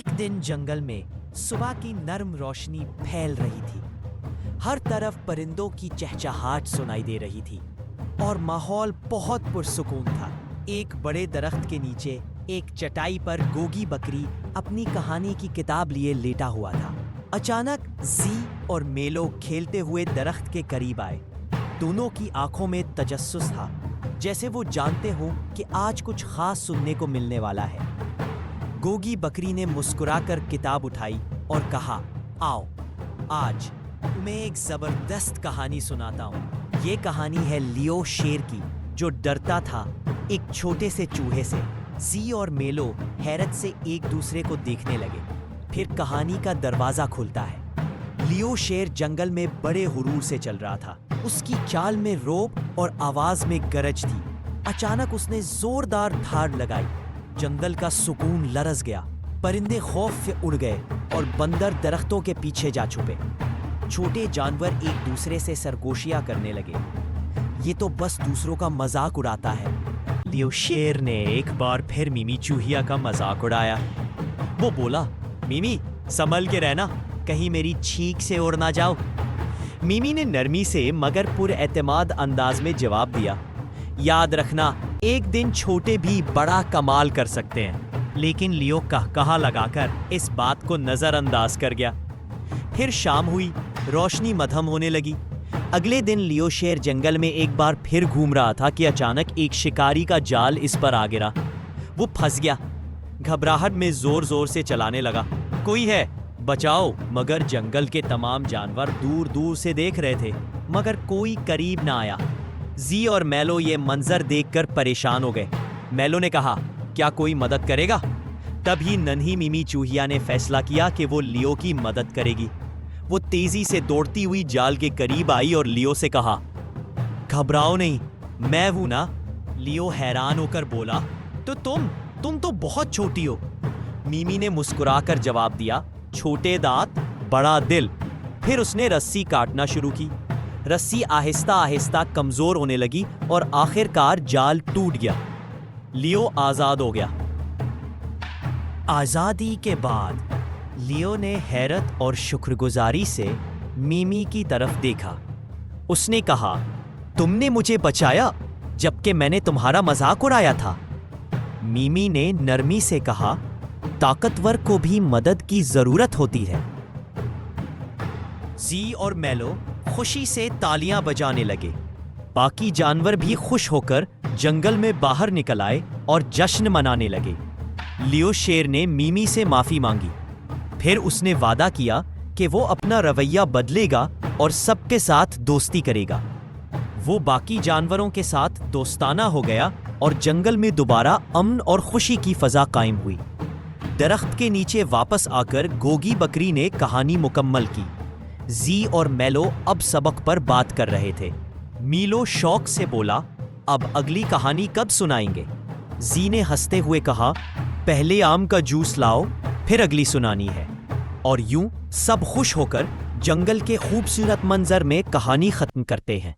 एक दिन जंगल में सुबह की नर्म रोशनी फैल रही थी। हर तरफ परिंदों की चहचहाहट सुनाई दे रही थी और माहौल बहुत पुरसुकून था। एक बड़े दरख्त के नीचे एक चटाई पर गोगी बकरी अपनी कहानी की किताब लिए लेटा हुआ था। अचानक जी और मेलो खेलते हुए दरख्त के करीब आए। दोनों की आंखों में तजस्सुस था, जैसे वो जानते हों कि आज कुछ खास सुनने को मिलने वाला है। गोगी बकरी ने मुस्कुराकर किताब उठाई और कहा, आओ आज तुम्हें एक जबरदस्त कहानी सुनाता हूँ। ये कहानी है लियो शेर की, जो डरता था एक छोटे से चूहे से। जी और मेलो हैरत से एक दूसरे को देखने लगे। फिर कहानी का दरवाजा खुलता है। लियो शेर जंगल में बड़े हुरूर से चल रहा था। उसकी चाल में रौब और आवाज में गरज थी। अचानक उसने जोरदार धाड़ लगाई। जंगल का सुकून लरज़ गया। परिंदे खौफ से उड़ गए और बंदर दरख्तों के पीछे जा छुपे। छोटे जानवर एक दूसरे से सरगोशियां करने लगे। ये तो बस दूसरों का मजाक उड़ाता है। लियो शेर ने एक बार फिर मिमी चूहिया का मजाक उड़ाया। वो बोला, मिमी संभल के रहना, कहीं मेरी छींक से उड़ ना जाओ। मिमी ने नरमी से मगर पुरएतमाद अंदाज में जवाब दिया, याद रखना एक दिन छोटे भी बड़ा कमाल कर सकते हैं। लेकिन लियो कहा लगाकर इस बात को नजरअंदाज कर गया। फिर शाम हुई, रोशनी मध्यम होने लगी। अगले दिन लियो शेर जंगल में एक बार फिर घूम रहा था कि अचानक एक शिकारी का जाल इस पर आ गिरा। वो फंस गया। घबराहट में जोर जोर से चलाने लगा, कोई है बचाओ। मगर जंगल के तमाम जानवर दूर दूर से देख रहे थे, मगर कोई करीब ना आया। जी और मेलो ये मंजर देखकर परेशान हो गए। मेलो ने कहा, क्या कोई मदद करेगा? तभी नन्ही मिमी चूहिया ने फैसला किया कि वो लियो की मदद करेगी। वो तेजी से दौड़ती हुई जाल के करीब आई और लियो से कहा, घबराओ नहीं, मैं हूं ना। लियो हैरान होकर बोला, तो तुम तो बहुत छोटी हो। मिमी ने मुस्कुराकर जवाब दिया, छोटे दांत बड़ा दिल। फिर उसने रस्सी काटना शुरू की। रस्सी आहिस्ता आहिस्ता कमजोर होने लगी और आखिरकार जाल टूट गया। लियो आजाद हो गया। आजादी के बाद लियो ने हैरत और शुक्रगुजारी से मिमी की तरफ देखा। उसने कहा, तुमने मुझे बचाया जबकि मैंने तुम्हारा मजाक उड़ाया था। मिमी ने नरमी से कहा, ताकतवर को भी मदद की जरूरत होती है। जी और मेलो खुशी से तालियां बजाने लगे। बाकी जानवर भी खुश होकर जंगल में बाहर निकल आए और जश्न मनाने लगे। लियो शेर ने मिमी से माफी मांगी। फिर उसने वादा किया कि वो अपना रवैया बदलेगा और सबके साथ दोस्ती करेगा। वो बाकी जानवरों के साथ दोस्ताना हो गया और जंगल में दोबारा अमन और खुशी की फजा कायम हुई। दरख्त के नीचे वापस आकर गोगी बकरी ने कहानी मुकम्मल की। जी और मेलो अब सबक पर बात कर रहे थे। मीलो शौक से बोला, अब अगली कहानी कब सुनाएंगे? जी ने हंसते हुए कहा, पहले आम का जूस लाओ, फिर अगली सुनानी है। और यूं सब खुश होकर जंगल के खूबसूरत मंजर में कहानी खत्म करते हैं।